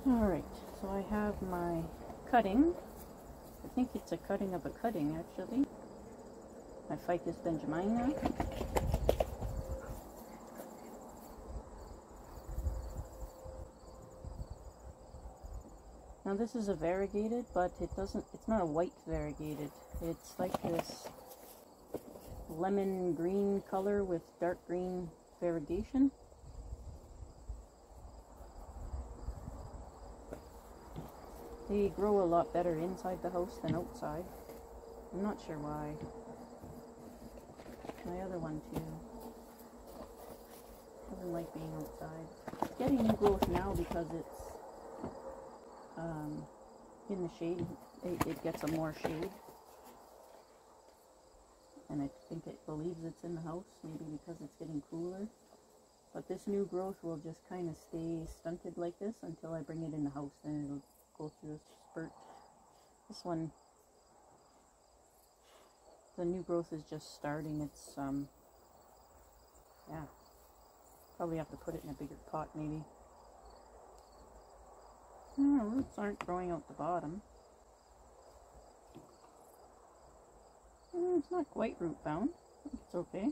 Alright, so I have my cutting. I think it's a cutting of a cutting, actually. My Ficus benjamina. Now this is a variegated, but it's not a white variegated. It's like this lemon green color with dark green variegation. They grow a lot better inside the house than outside. I'm not sure why. My other one too. Doesn't like being outside. It's getting new growth now because it's in the shade. It gets a more shade. And I think it believes it's in the house, maybe because it's getting cooler. But this new growth will just kind of stay stunted like this until I bring it in the house, and it'll go through a spurt. This one, the new growth is just starting. It's yeah, probably have to put it in a bigger pot maybe. Oh, roots aren't growing out the bottom. It's not quite root bound. It's okay.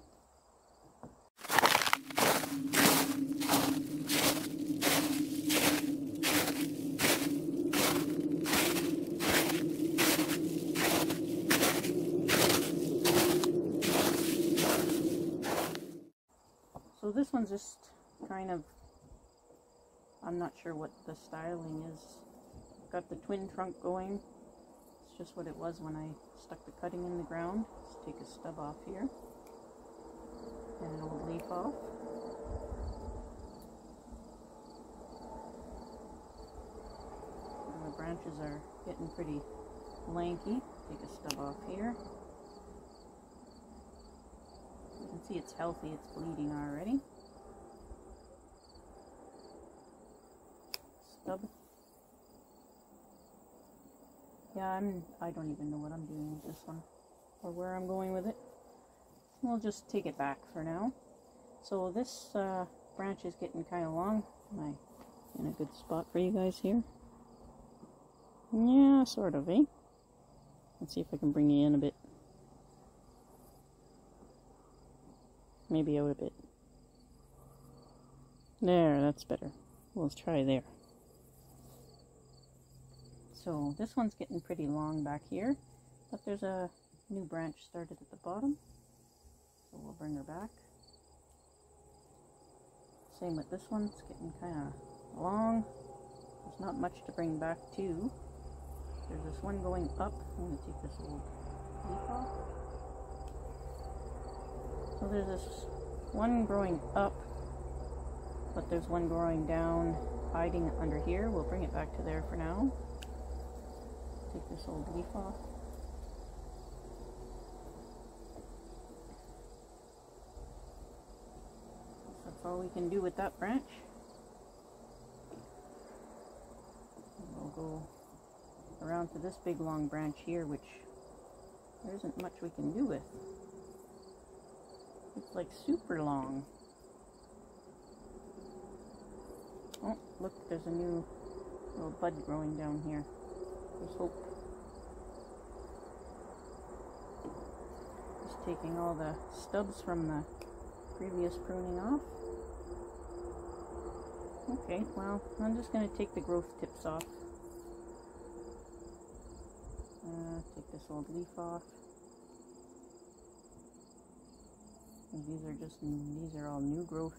So this one's just kind of, I'm not sure what the styling is. Got the twin trunk going. It's just what it was when I stuck the cutting in the ground. Let's take a stub off here and an old leaf off. And the branches are getting pretty lanky. Take a stub off here. You can see it's healthy, it's bleeding already. Stub. Yeah, I don't even know what I'm doing with this one or where I'm going with it. We'll just take it back for now. So this branch is getting kind of long. Am I in a good spot for you guys here? Yeah, sort of, eh? Let's see if I can bring you in a bit. Maybe out a bit. There, that's better. We'll try there. So this one's getting pretty long back here, but there's a new branch started at the bottom. So we'll bring her back. Same with this one, it's getting kind of long. There's not much to bring back too. There's this one going up. I'm going to take this old leaf off. So there's this one growing up, but there's one growing down, hiding under here. We'll bring it back to there for now. Take this old leaf off. That's all we can do with that branch. And we'll go around to this big long branch here, which there isn't much we can do with. It's like super long. Oh, look, there's a new little bud growing down here. There's hope. Just taking all the stubs from the previous pruning off. Okay, well, I'm just going to take the growth tips off. Take this old leaf off. And these are all new growth.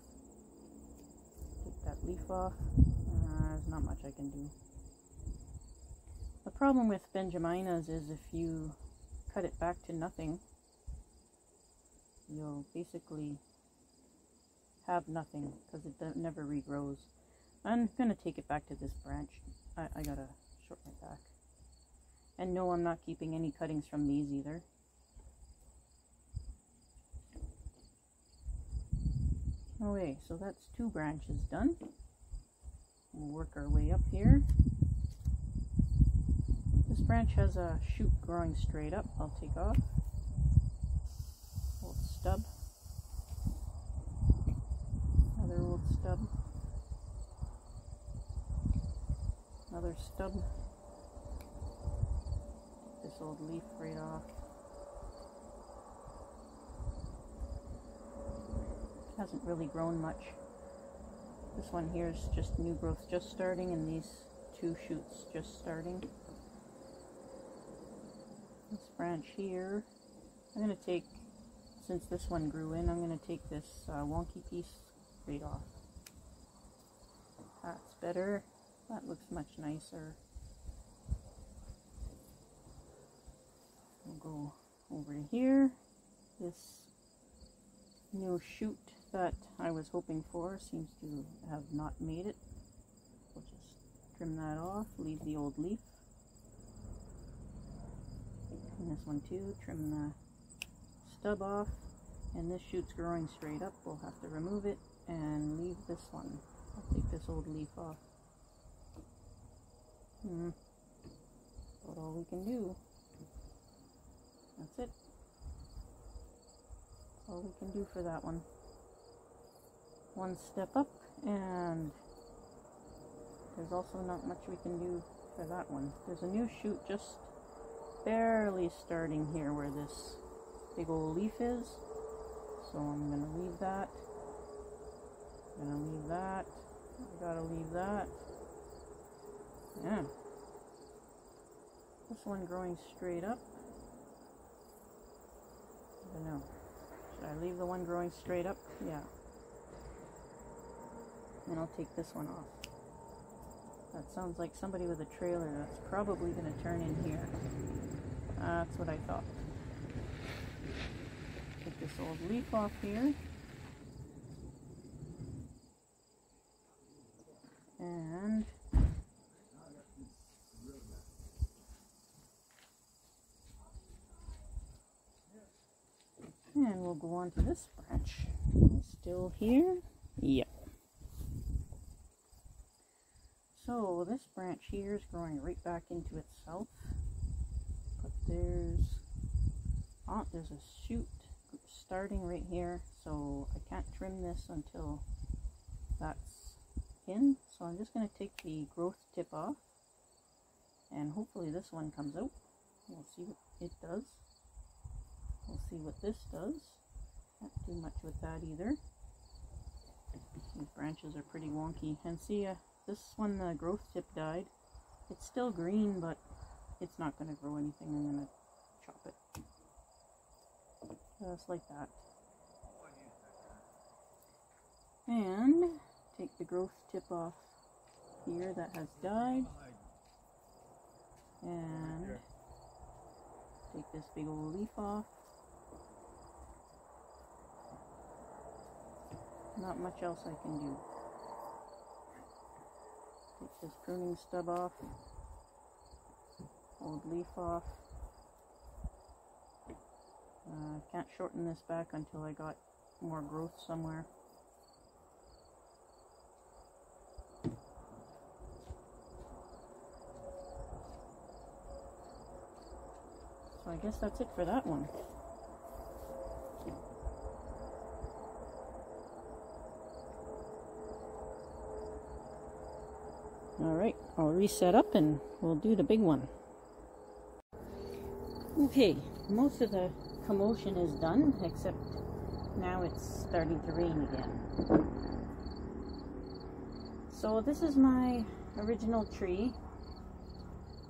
Take that leaf off. There's not much I can do. The problem with benjaminas is if you cut it back to nothing, you'll basically have nothing because it never regrows. I'm going to take it back to this branch. I gotta shorten it back. And no, I'm not keeping any cuttings from these either. Okay, so that's 2 branches done. We'll work our way up here. This branch has a shoot growing straight up. I'll take off. Old stub. Another old stub. other stub. This old leaf right off. Hasn't really grown much. This one here is just new growth just starting, and these two shoots just starting. This branch here, I'm going to take, since this one grew in, I'm going to take this wonky piece right off. That's better. That looks much nicer. We'll go over here. This new shoot that I was hoping for seems to have not made it. We'll just trim that off, leave the old leaf. And this one too, trim the stub off. And this shoot's growing straight up. We'll have to remove it and leave this one. I'll take this old leaf off. About all we can do. That's it. That's all we can do for that one. One step up, and there's also not much we can do for that one. There's a new shoot just barely starting here where this big old leaf is. So I'm going to leave that. I'm going to leave that. I gotta leave that. Yeah. This one growing straight up. I don't know. Should I leave the one growing straight up? Yeah. And I'll take this one off. That sounds like somebody with a trailer that's probably going to turn in here. That's what I thought. Take this old leaf off here. And we'll go on to this branch. Still here? Yep. So this branch here is growing right back into itself. But there's a shoot starting right here, so I can't trim this until that's in. So I'm just going to take the growth tip off, and hopefully this one comes out. We'll see what it does. We'll see what this does. Can't do much with that either. These branches are pretty wonky. And see, this one, the growth tip died. It's still green, but it's not going to grow anything. I'm going to chop it. Just like that. And take the growth tip off here that has died. And take this big old leaf off. Not much else I can do. Take this pruning stub off. Old leaf off. Can't shorten this back until I got more growth somewhere. So I guess that's it for that one. Alright, I'll reset up and we'll do the big one. Okay, most of the commotion is done, except now it's starting to rain again. So this is my original tree.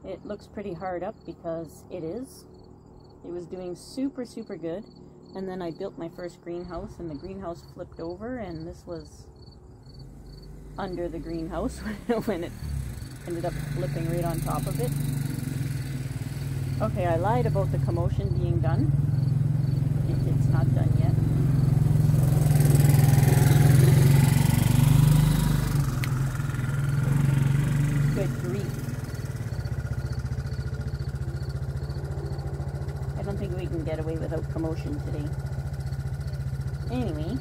It looks pretty hard up because it is. It was doing super good, and then I built my first greenhouse, and the greenhouse flipped over, and this was under the greenhouse when it ended up flipping right on top of it. Okay, I lied about the commotion being done. It's not done yet. Good grief. I don't think we can get away without commotion today. Anyway,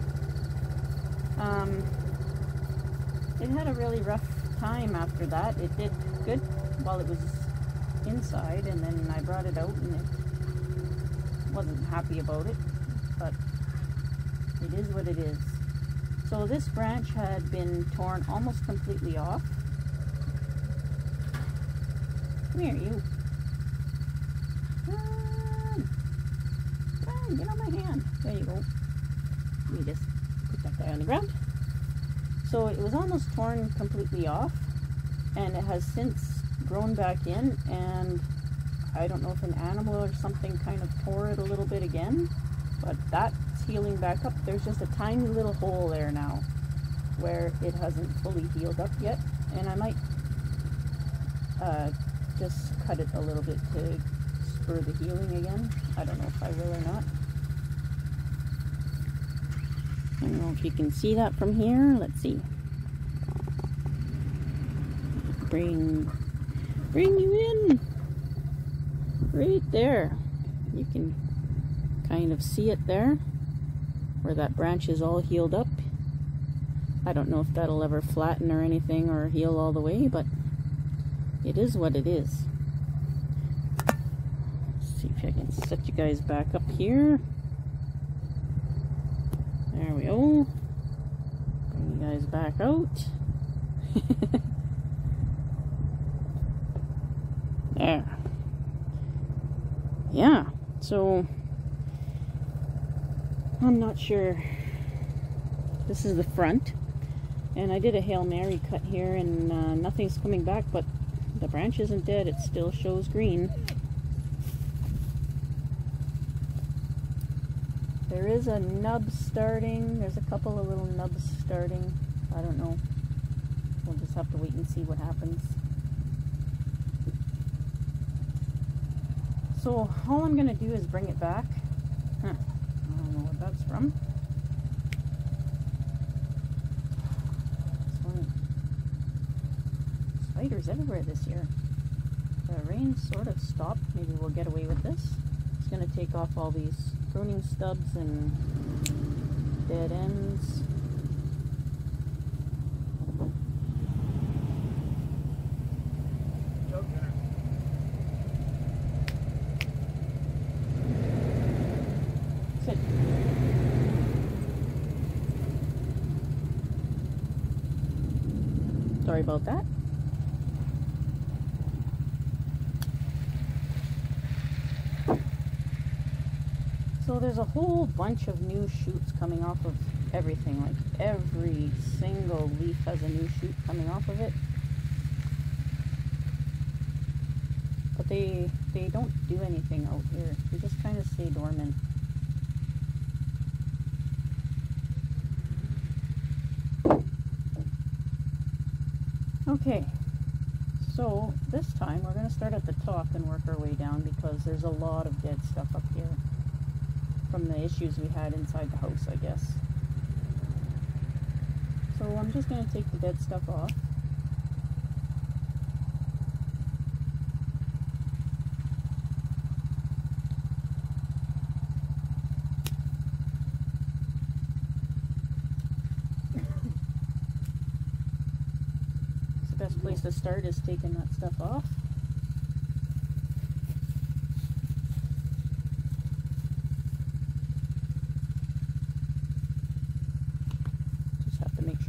it had a really rough time after that. It did good while it was inside, and then I brought it out and it wasn't happy about it, but it is what it is. So this branch had been torn almost completely off, Come here, you. Get on my hand. There you go. Let me just put that guy on the ground. So it was almost torn completely off, and it has since grown back in, and I don't know if an animal or something kind of tore it a little bit again, but that's healing back up. There's just a tiny little hole there now where it hasn't fully healed up yet, and I might just cut it a little bit to spur the healing again. I don't know if I will or not. I don't know if you can see that from here. Let's see. Bring you in. Right there. You can kind of see it there, where that branch is all healed up. I don't know if that'll ever flatten or anything or heal all the way, but it is what it is. Let's see if I can set you guys back up here. There we go. Bring you guys back out. There. Yeah, so I'm not sure. This is the front, and I did a Hail Mary cut here, and nothing's coming back, but the branch isn't dead. It still shows green. There is a nub starting. There's a couple of little nubs starting. I don't know. We'll just have to wait and see what happens. So all I'm going to do is bring it back. I don't know what that's from. Spiders everywhere this year. The rain sort of stopped. Maybe we'll get away with this. It's going to take off all these pruning stubs and dead ends. Sit. Sorry about that. So there's a whole bunch of new shoots coming off of everything. Like every single leaf has a new shoot coming off of it. But they don't do anything out here. They just kind of stay dormant. Okay, so this time we're going to start at the top and work our way down, because there's a lot of dead stuff up here from the issues we had inside the house, I guess. So I'm just going to take the dead stuff off. The best place to start is taking that stuff off.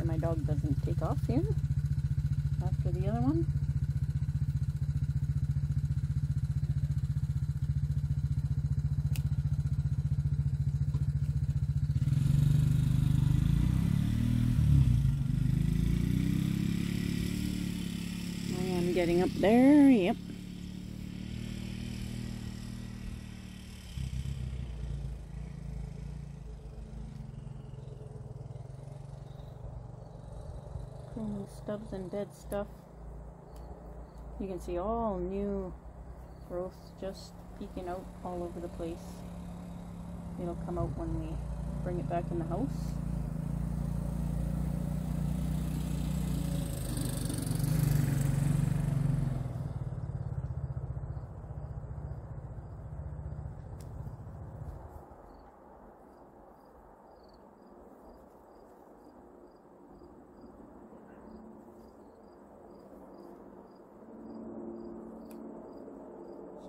My dog doesn't take off here after the other one. I am getting up there, yep. Stubs and dead stuff. You can see all new growth just peeking out all over the place. It'll come out when we bring it back in the house.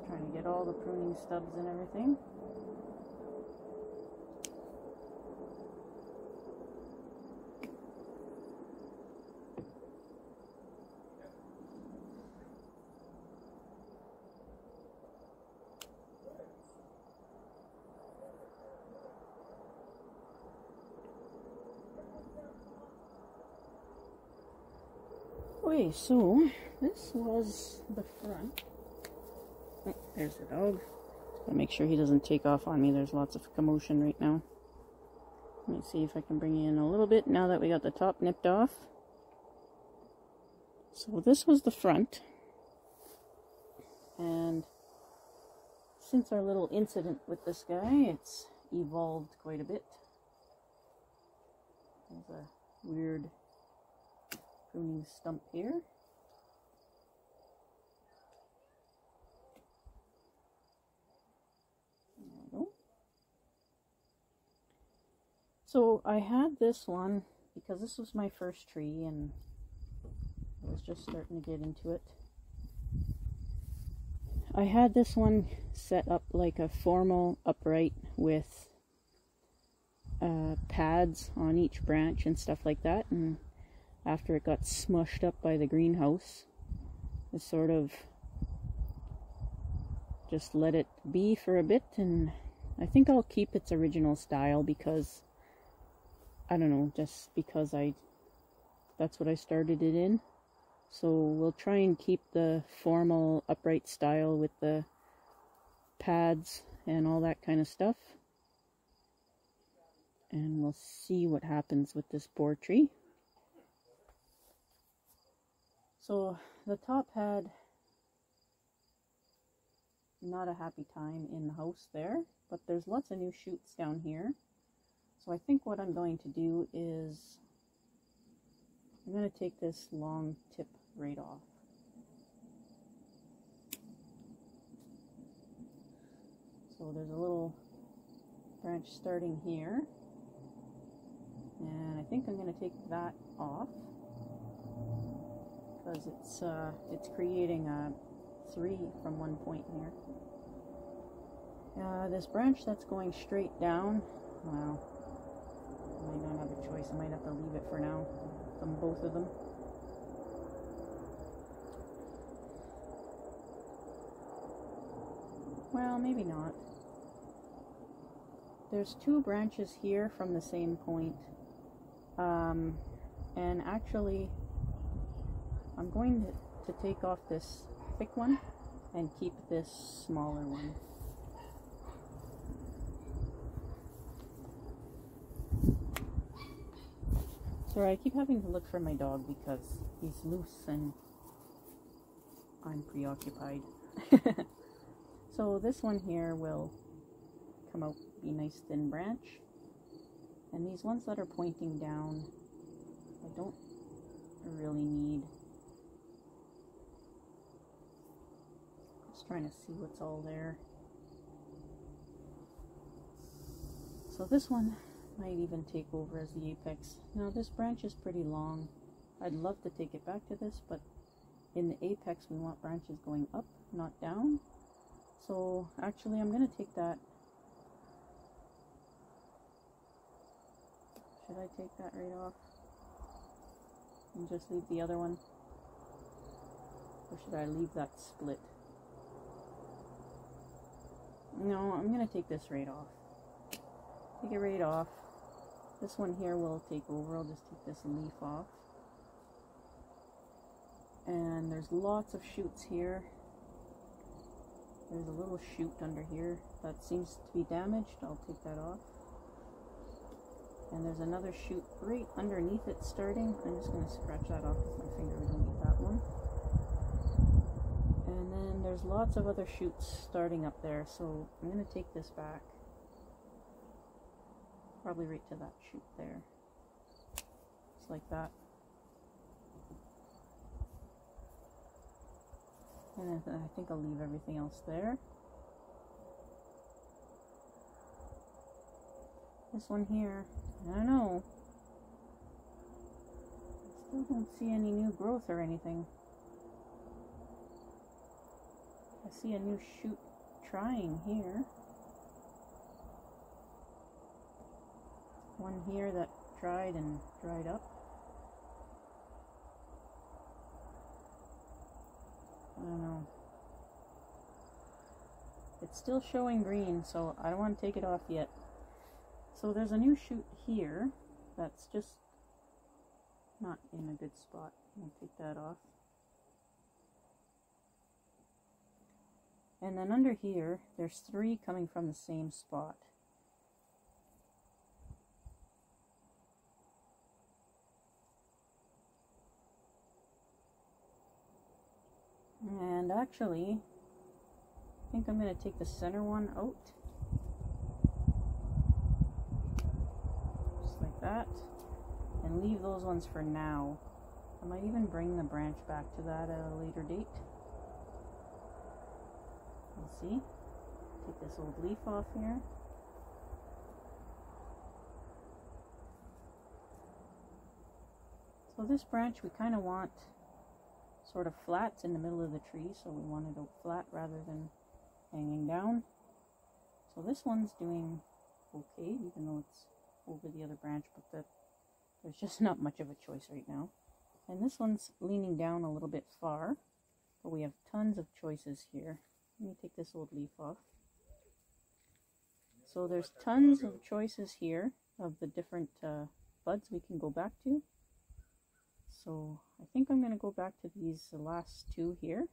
Trying to get all the pruning stubs and everything. Okay, so this was the front. Oh, there's the dog. Gotta make sure he doesn't take off on me. There's lots of commotion right now. Let me see if I can bring you in a little bit now that we got the top nipped off. So this was the front. And since our little incident with this guy, it's evolved quite a bit. There's a weird pruning stump here. There we go. So I had this one because this was my first tree and I was just starting to get into it. I had this one set up like a formal upright with pads on each branch and stuff like that, and after it got smushed up by the greenhouse, I sort of just let it be for a bit, and I think I'll keep its original style because, I don't know, just because that's what I started it in. So we'll try and keep the formal upright style with the pads and all that kind of stuff. And we'll see what happens with this boar tree. So the top had not a happy time in the house there, but there's lots of new shoots down here. So I think what I'm going to do is I'm going to take this long tip right off. So there's a little branch starting here, and I think I'm going to take that off because it's creating a 3 from one point here. This branch that's going straight down, well, I don't have a choice. I might have to leave it for now, from both of them. Well, maybe not. There's 2 branches here from the same point. And actually, I'm going to take off this thick one and keep this smaller one. Sorry, I keep having to look for my dog because he's loose and I'm preoccupied. So this one here will come out, be a nice thin branch. And these ones that are pointing down, I don't really need. Just trying to see what's all there. So this one might even take over as the apex. Now this branch is pretty long. I'd love to take it back to this, but in the apex we want branches going up, not down. So actually I'm going to take that. Should I take that right off and just leave the other one? Or should I leave that split? No, I'm going to take this right off. Take it right off. This one here will take over. I'll just take this leaf off. And there's lots of shoots here. There's a little shoot under here that seems to be damaged. I'll take that off. And there's another shoot right underneath it starting. I'm just going to scratch that off with my finger. We don't need that one. And then there's lots of other shoots starting up there. So I'm going to take this back. Probably right to that shoot there. Just like that. And then I think I'll leave everything else there. This one here, I don't know. I still don't see any new growth or anything. I see a new shoot trying here. One here that dried and dried up. I don't know. It's still showing green, so I don't want to take it off yet. So there's a new shoot here that's just not in a good spot. I'll take that off. And then under here, there's 3 coming from the same spot. And actually, I think I'm going to take the center one out. Just like that. And leave those ones for now. I might even bring the branch back to that at a later date. We'll see. Take this old leaf off here. So this branch we kind of want sort of flat in the middle of the tree, so we want it out flat rather than hanging down. So this one's doing okay, even though it's over the other branch, but there's just not much of a choice right now. And this one's leaning down a little bit far, but we have tons of choices here. Let me take this old leaf off. So there's tons of choices here of the different buds we can go back to. So I think I'm going to go back to these last 2 here.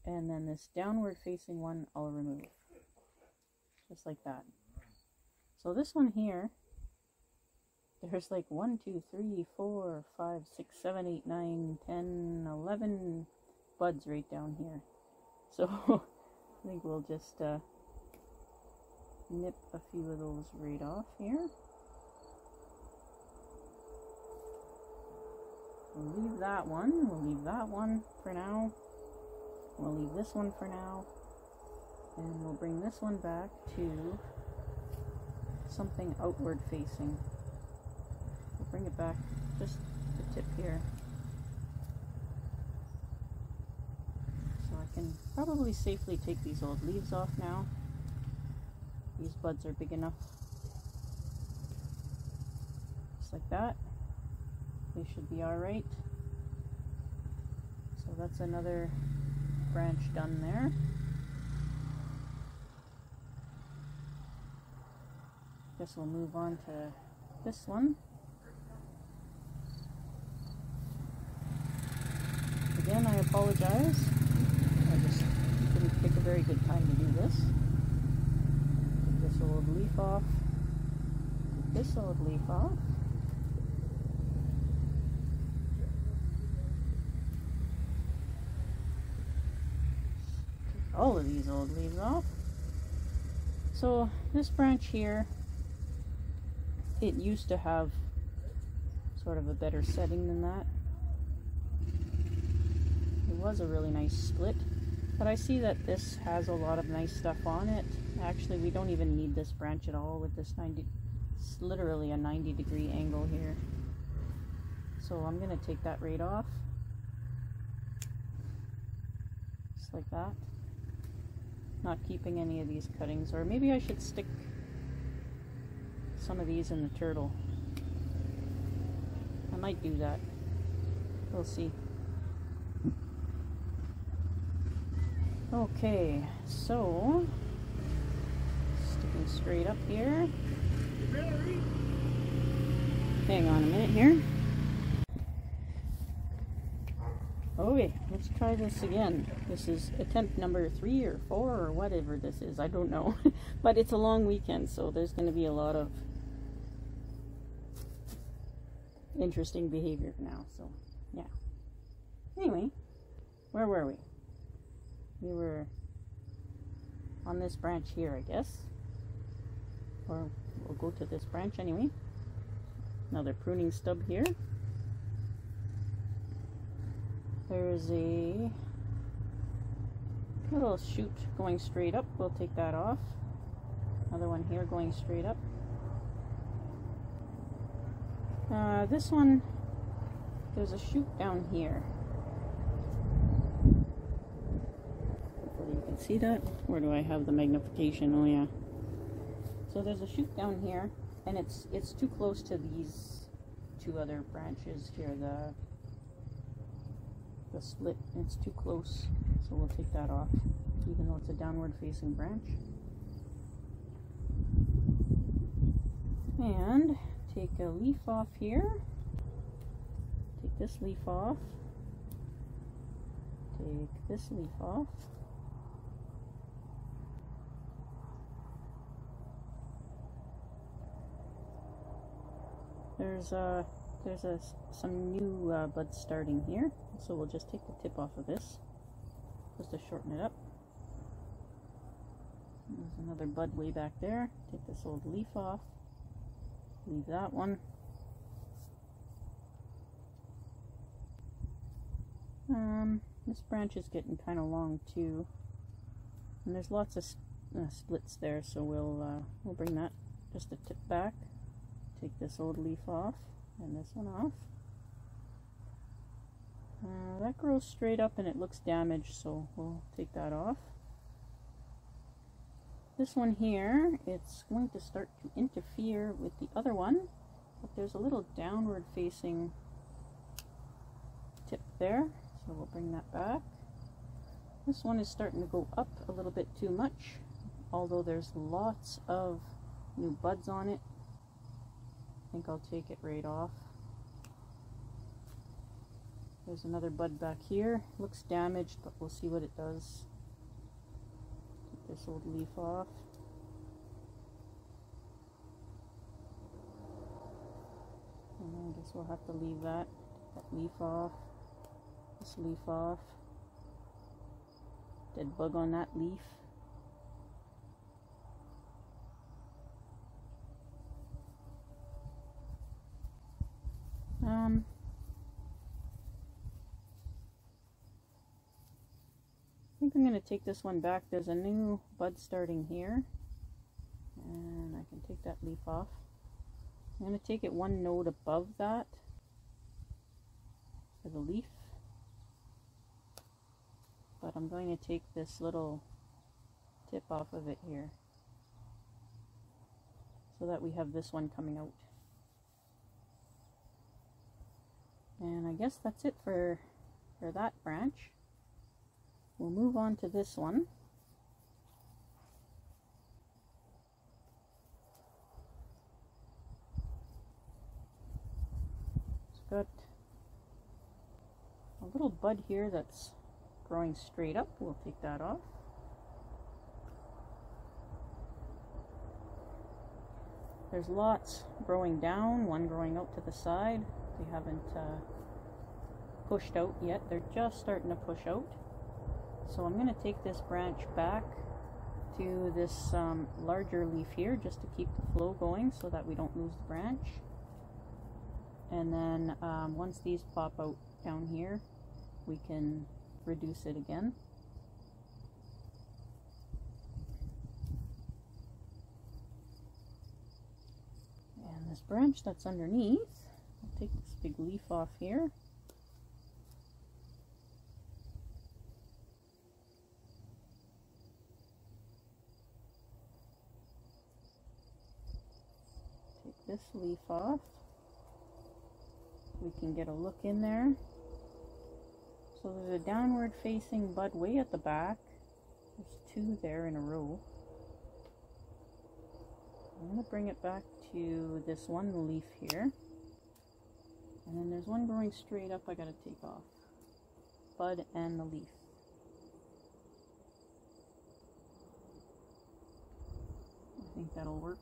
And then this downward facing one I'll remove. Just like that. So this one here, there's like 1, 2, 3, 4, 5, 6, 7, 8, 9, 10, 11 buds right down here. So I think we'll just nip a few of those right off here. We'll leave that one. We'll leave that one for now. We'll leave this one for now. And we'll bring this one back to something outward facing. We'll bring it back just the tip here. So I can probably safely take these old leaves off now. These buds are big enough. Just like that. They should be alright. So that's another branch done there. Guess we'll move on to this one. Again, I apologize. I just didn't pick a very good time to do this. Take this old leaf off. Take this old leaf off. All of these old leaves off. So this branch here, it used to have sort of a better setting than that. It was a really nice split, but I see that this has a lot of nice stuff on it. Actually, we don't even need this branch at all with this 90, it's literally a 90-degree angle here. So I'm going to take that right off. Just like that. Not keeping any of these cuttings, or maybe I should stick some of these in the turtle. I might do that. We'll see. Okay, so sticking straight up here. Hang on a minute here. Okay, let's try this again. This is attempt number 3 or 4 or whatever this is. I don't know. But it's a long weekend, so there's going to be a lot of interesting behavior now. So, yeah. Anyway, where were we? We were on this branch here, I guess. Or we'll go to this branch anyway. Another pruning stub here. There's a little shoot going straight up. We'll take that off. Another one here going straight up. This one, there's a shoot down here. Hopefully you can see that. Where do I have the magnification? Oh yeah. So there's a shoot down here, and it's too close to these 2 other branches here. The split, it's too close, so we'll take that off, even though it's a downward facing branch. And take a leaf off here. Take this leaf off. Take this leaf off. There's some new buds starting here, so we'll just take the tip off of this just to shorten it up. There's another bud way back there. Take this old leaf off. Leave that one. This branch is getting kind of long too, and there's lots of splits there, so we'll bring that just a tip back. Take this old leaf off and this one off. That grows straight up and it looks damaged, so we'll take that off. This one here, it's going to start to interfere with the other one, but there's a little downward facing tip there, so we'll bring that back. This one is starting to go up a little bit too much, although there's lots of new buds on it. I think I'll take it right off. There's another bud back here. Looks damaged, but we'll see what it does. Take this old leaf off. And I guess we'll have to leave that. Take that leaf off. This leaf off. Dead bug on that leaf. I think I'm going to take this one back. There's a new bud starting here, and I can take that leaf off. I'm going to take it one node above that for the leaf, but I'm going to take this little tip off of it here so that we have this one coming out. And I guess that's it for that branch. We'll move on to this one. It's got a little bud here that's growing straight up. We'll take that off. There's lots growing down, one growing out to the side. They haven't pushed out yet. They're just starting to push out. So I'm going to take this branch back to this larger leaf here just to keep the flow going so that we don't lose the branch. And then once these pop out down here, we can reduce it again. And this branch that's underneath, I'll take this big leaf off here. Take this leaf off. We can get a look in there. So there's a downward facing bud way at the back. There's two there in a row. I'm going to bring it back to this one leaf here. And then there's one growing straight up I got to take off. Bud and the leaf. I think that'll work.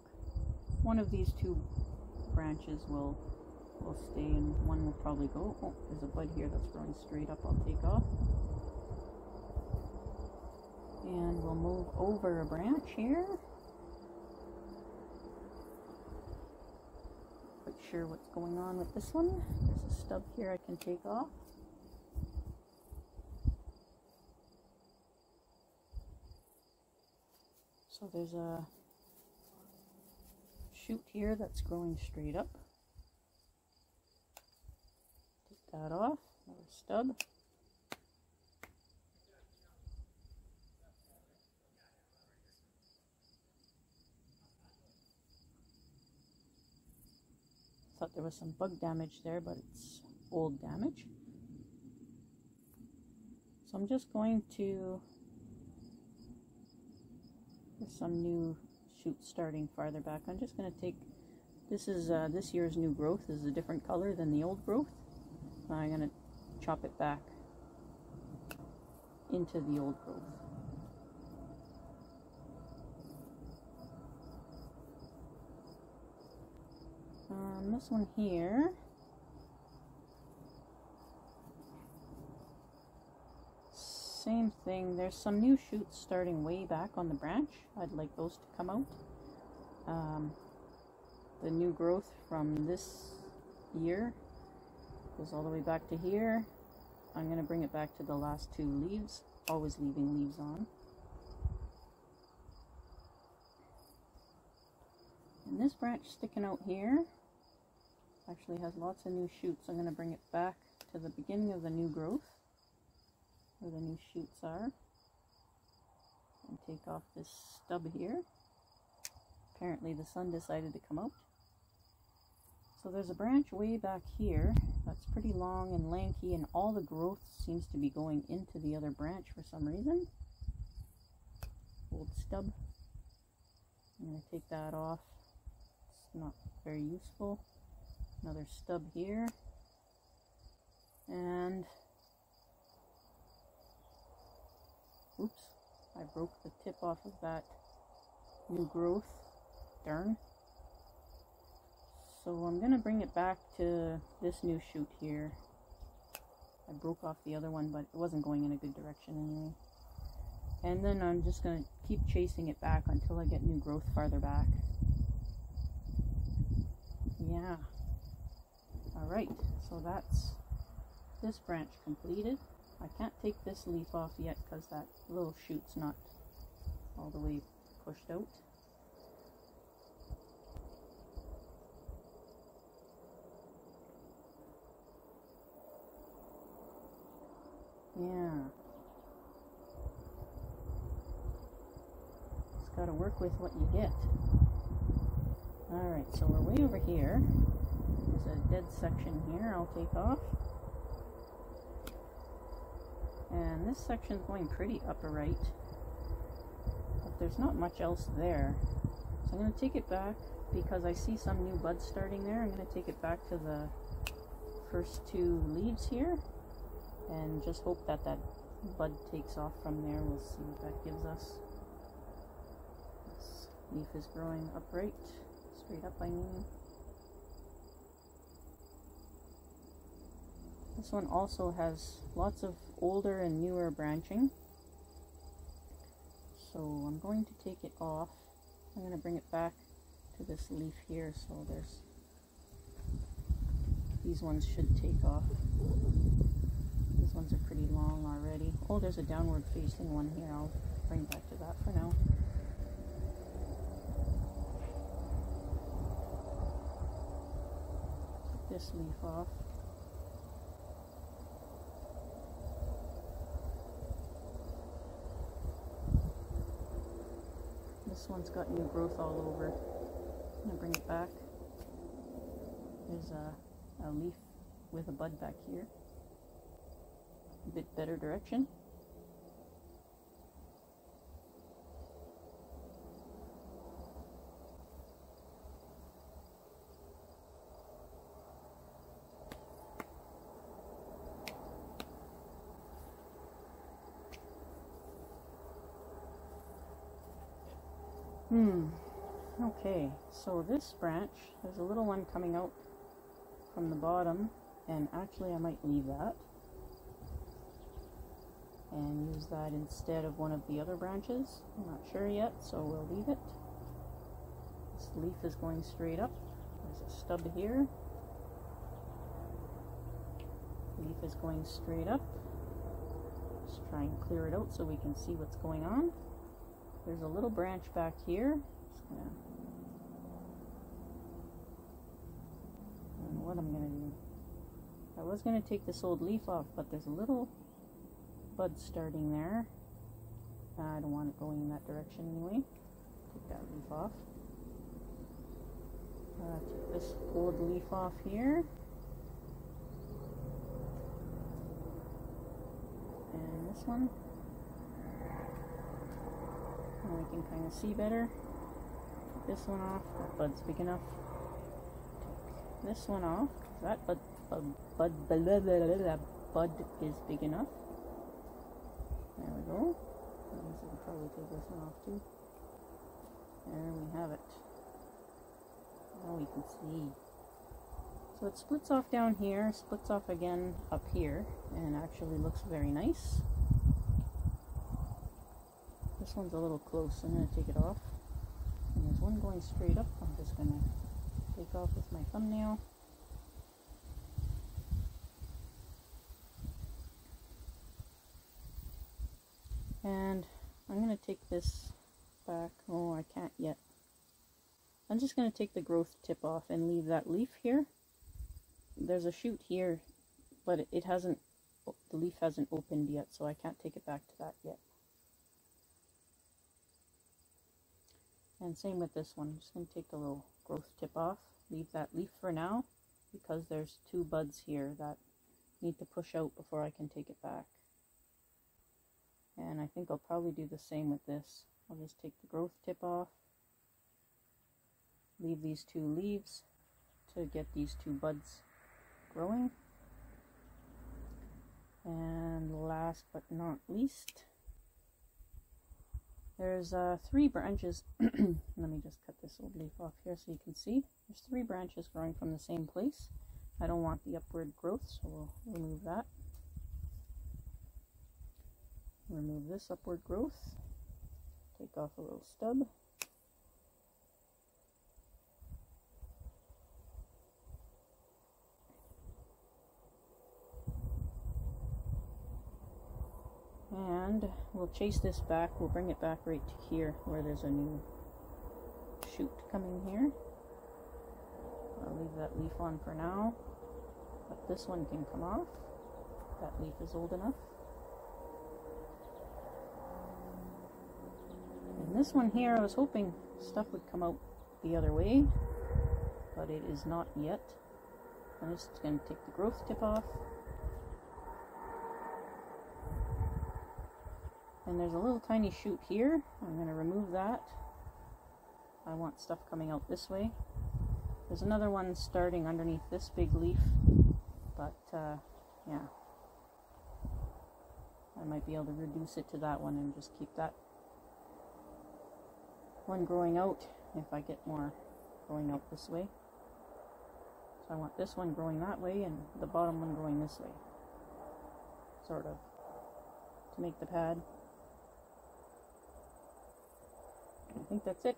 One of these two branches will stay and one will probably go. Oh, there's a bud here that's growing straight up. I'll take off. And we'll move over a branch here. Quite sure what's going on with this one. There's a stub here I can take off. So there's a shoot here that's growing straight up. Take that off. Another stub. Thought there was some bug damage there, but it's old damage. So I'm just going to, there's some new shoots starting farther back. I'm just going to take This is this year's new growth is a different color than the old growth. I'm going to chop it back into the old growth. This one here, same thing. There's some new shoots starting way back on the branch. I'd like those to come out. The new growth from this year goes all the way back to here. I'm going to bring it back to the last two leaves, always leaving leaves on. And this branch sticking out here actually has lots of new shoots. I'm going to bring it back to the beginning of the new growth, where the new shoots are, and take off this stub here. Apparently the sun decided to come out. So there's a branch way back here that's pretty long and lanky, and all the growth seems to be going into the other branch for some reason. Old stub. I'm going to take that off. It's not very useful. Another stub here. And oops, I broke the tip off of that new growth. Darn. So I'm going to bring it back to this new shoot here. I broke off the other one, but it wasn't going in a good direction anyway. And then I'm just going to keep chasing it back until I get new growth farther back. Yeah. Alright, so that's this branch completed. I can't take this leaf off yet because that little shoot's not all the way pushed out. Yeah. Just gotta work with what you get. Alright, so we're way over here. There's a dead section here I'll take off. And this section's going pretty upper right. But there's not much else there. So I'm going to take it back because I see some new buds starting there. I'm going to take it back to the first two leaves here. And just hope that that bud takes off from there. We'll see what that gives us. This leaf is growing upright. Straight up, I mean. This one also has lots of older and newer branching. So I'm going to take it off. I'm going to bring it back to this leaf here. So there's, these ones should take off. These ones are pretty long already. Oh, there's a downward facing one here. I'll bring back to that for now. Take this leaf off. This one's got new growth all over. I'm going to bring it back. There's a leaf with a bud back here. A bit better direction. Okay, so this branch, there's a little one coming out from the bottom, and actually I might leave that and use that instead of one of the other branches. I'm not sure yet, so we'll leave it. This leaf is going straight up. There's a stub here. Leaf is going straight up. Just try and clear it out so we can see what's going on. There's a little branch back here. Just gonna, I don't know what I'm gonna do. I was gonna take this old leaf off, but there's a little bud starting there. I don't want it going in that direction anyway. Take that leaf off. Take this old leaf off here. And this one. Now we can kind of see better. Take this one off. That bud's big enough. this one off. That bud is big enough. There we go. I guess I could probably take this one off too. There we have it. Now we can see. So it splits off down here, splits off again up here, and actually looks very nice. This one's a little close, I'm going to take it off. And there's one going straight up, I'm just going to take off with my thumbnail. And I'm going to take this back. Oh, I can't yet. I'm just going to take the growth tip off and leave that leaf here. There's a shoot here, but it hasn't, the leaf hasn't opened yet, so I can't take it back to that yet. And same with this one. I'm just going to take the little growth tip off, leave that leaf for now, because there's two buds here that need to push out before I can take it back. And I think I'll probably do the same with this. I'll just take the growth tip off, leave these two leaves to get these two buds growing. And last but not least, there's 3 branches. Let me just cut this old leaf off here so you can see. There's 3 branches growing from the same place. I don't want the upward growth, so we'll remove that. Remove this upward growth. Take off a little stub. And we'll chase this back. We'll bring it back right to here where there's a new shoot coming here. I'll leave that leaf on for now, but this one can come off. That leaf is old enough. And this one here, I was hoping stuff would come out the other way, but it is not yet. I'm just going to take the growth tip off. And there's a little tiny shoot here. I'm going to remove that. I want stuff coming out this way. There's another one starting underneath this big leaf, but yeah. I might be able to reduce it to that one and just keep that one growing out if I get more growing out this way. So I want this one growing that way and the bottom one growing this way, sort of, to make the pad. I think that's it.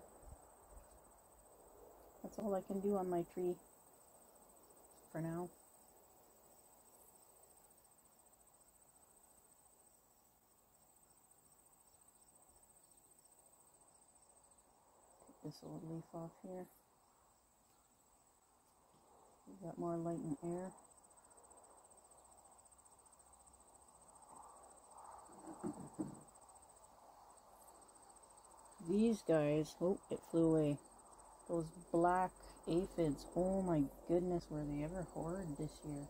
That's all I can do on my tree for now. Take this old leaf off here. We've got more light and air. These guys, oh, it flew away. Those black aphids, oh my goodness, were they ever horrid this year.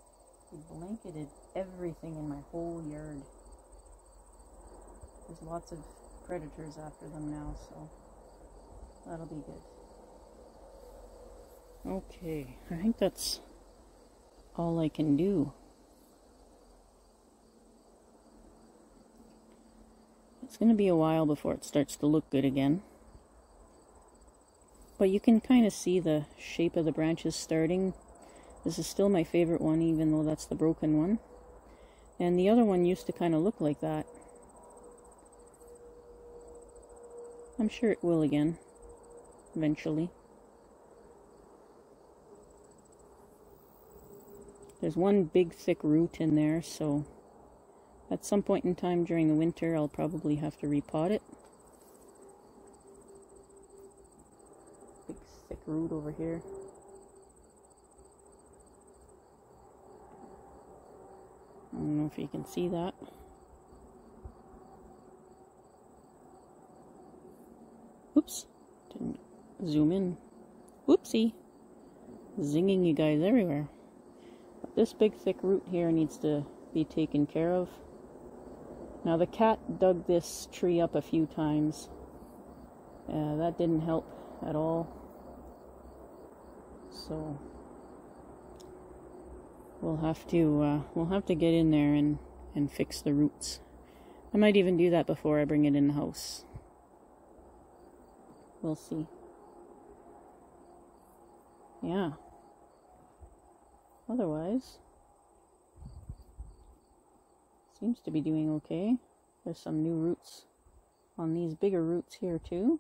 They blanketed everything in my whole yard. There's lots of predators after them now, so that'll be good. Okay, I think that's all I can do. It's going to be a while before it starts to look good again. But you can kind of see the shape of the branches starting. This is still my favorite one, even though that's the broken one. And the other one used to kind of look like that. I'm sure it will again, eventually. There's one big thick root in there, so at some point in time during the winter I'll probably have to repot it. Big thick root over here. I don't know if you can see that. Oops, didn't zoom in. Whoopsie. Zinging you guys everywhere. But this big thick root here needs to be taken care of. Now the cat dug this tree up a few times. That didn't help at all. So we'll have to get in there and fix the roots. I might even do that before I bring it in the house. We'll see. Yeah. Otherwise, seems to be doing okay. There's some new roots on these bigger roots here too.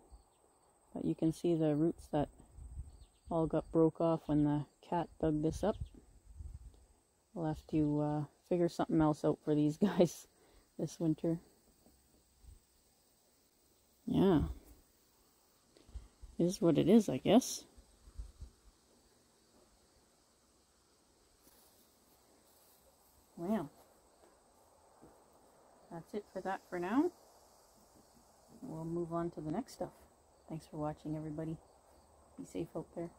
But you can see the roots that all got broke off when the cat dug this up. We'll have to figure something else out for these guys this winter. Yeah. It is what it is, I guess. Well, that's it for that for now. We'll move on to the next stuff. Thanks for watching, everybody. Be safe out there.